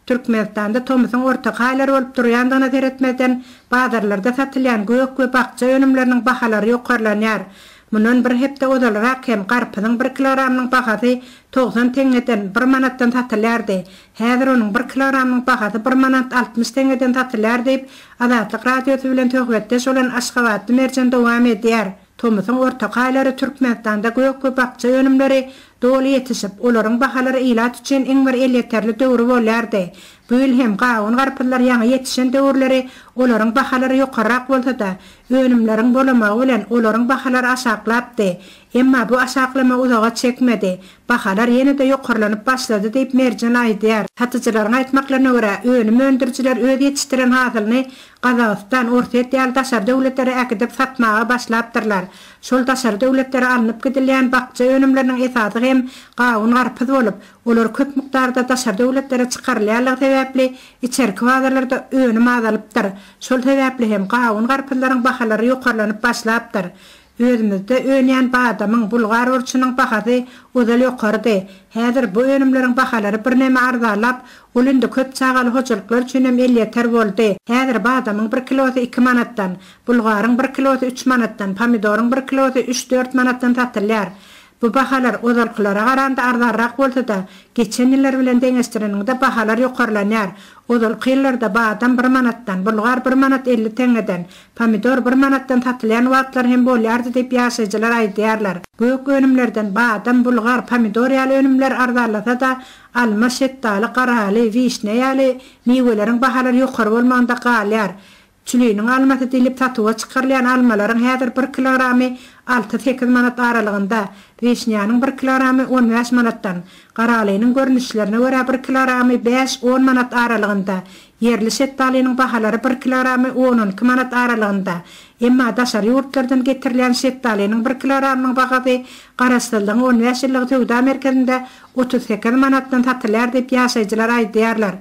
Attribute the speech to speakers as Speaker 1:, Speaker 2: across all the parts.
Speaker 1: Türkmenistan'da Tomuzun orta qaylar olup durýandygyna teretmeden bazarlarda satylýan gök we bakça önümleriniň bahalary ýokarlanýar. Mundan bir hepde odalara hem garpynyň 1 kilogramynyň bahasy 90 teňeden 1 manatdan satylýardy. Häzir onuň 1 kilogramynyň bahasy 1 manat 60 teňeden satylýar diýip Azatlyk radiosu bilen töhbetde şolan Aşgabatly merjen dowam edýär. Tomuzun orta qaylary Türkmenistanda gök we bakça önümleri doly ýetişip, olaryň bahalary ilat üçin iň bir elýeterli döwri bolýardy. Bu ýyl hem gawun garpylar ýaňy ýetişen döwürleri olaryň bahalary ýokarrak bolsa-da, önümleriň bolamagy bilen olaryň bahalary aşaklapdy. Emma bu aşaklama uzaga çekmedi. Bahalar ýene-de ýokarlanyp başlady diýip merjen aýdýar. Satyjylaryň aýtmaklaryna görä, önüm öndürjiler öz ýetişdiren hasylyny Gazawystan, Orta Ýerli daşary döwletleri äkidip satmaga başlapdyrlar. Şol daşary döwletleri alınıp gidilýän bakça önümleriniň esasy hem gawun garpy bolup, olar köp miktarda daşary döwletlere çykarylýarlygy sebäpli içerki bazarlarda önüm azalypdyr. Şol sebäpli hem gawun garpylaryň bahalary ýokarlanyp başlapdyr. Özümizde önýän badamyň Bulgar urçunyň bahasy uzal ýokardy. Häzir bu önümleriň bahalary birnäme arzalap, olunda köp çagaly hojalyklar üçin hem elýeter boldy. Häzir badamyň 1 kilosy 2 manatdan, bulgaryň 1 kilosy 3 manatdan, pomidoryň 1 kilosy 3-4 manatdan satylýar. Bu bahalar ozalklara garanda arzarrak bolsa-da, geçen ýyllar bilen deňeşdireninde bahalar ýokarlanýar. Ozalky ýyllarda badam 1 manatdan, bulgar 1 manat 50 teňeden, pomidor 1 manatdan satylýan wagtlar hem bolýardy diýip ýaşaýjylar aýdýarlar. Bu önümlerden badam, bulgar, pomidor ýaly önümler arzalasa-da, alma, şettali, garaly, wiśne ýaly meweleriň bahalary ýokary bolmagynda galýar. Çüleýiniň almasy dilip satyga çykarylýan almalaryň häzir 1 kilogramy 6-8 manat aralygynda, wiśnýanyň 1 kilogramy 15 manatdan, garalynyň görnüşlerine görä 1 kilogramy 5-10 manat aralygynda, yerli şettalynyň bahalary 1 kilogramy 10-12 manat aralygynda. Emma daşary ýurtlardan getirilýän şettalynyň 1 kilogramynyň bahasy Garaşdyldyň 15 ýyllyk töwda merkezinde 38 manatdan satylýar diýip ýaşaýjylar aýdýarlar.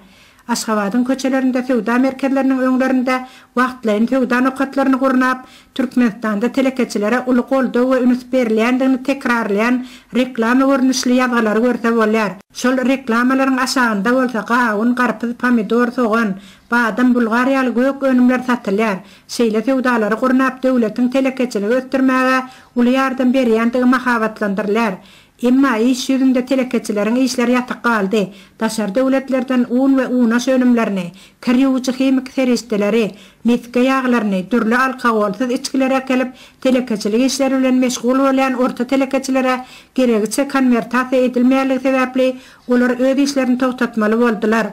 Speaker 1: Aşgabatyň köçelerinde töwda merkezleriniň öňlerinde wagtlaryň töwda nokatlaryny gurnap, Türkmenistanda telekeçilere uly golda we üns berilýändigini tekrarlayan reklam görnüşli ýazgylary görse bolýar. Şol reklamalaryň aşagynda bolsa gawun, garpy, pomidor, soğan, badam, bulgar ýaly gök önümler satylýar. Şeýle töwdalary gurnap döwletiň telekeçiligi ötdirmäge uly ýardam berýändigi mahabatlandyrlar. Emma iş ýüzünde telekeçileriň işleri ýatyk galdy. Daşary döwletlerden un we unaş önümlerini, kirýüwçi hemik seristeleri, mitke ýaglaryny, türlü alkogolsyz içkilere kelip telekeçilik işleri bilen meşgul bolýan orta telekeçilere geregiçe konvertasiýa edilmeýärligi sebäpli olar öz işlerini togtatmaly boldylar.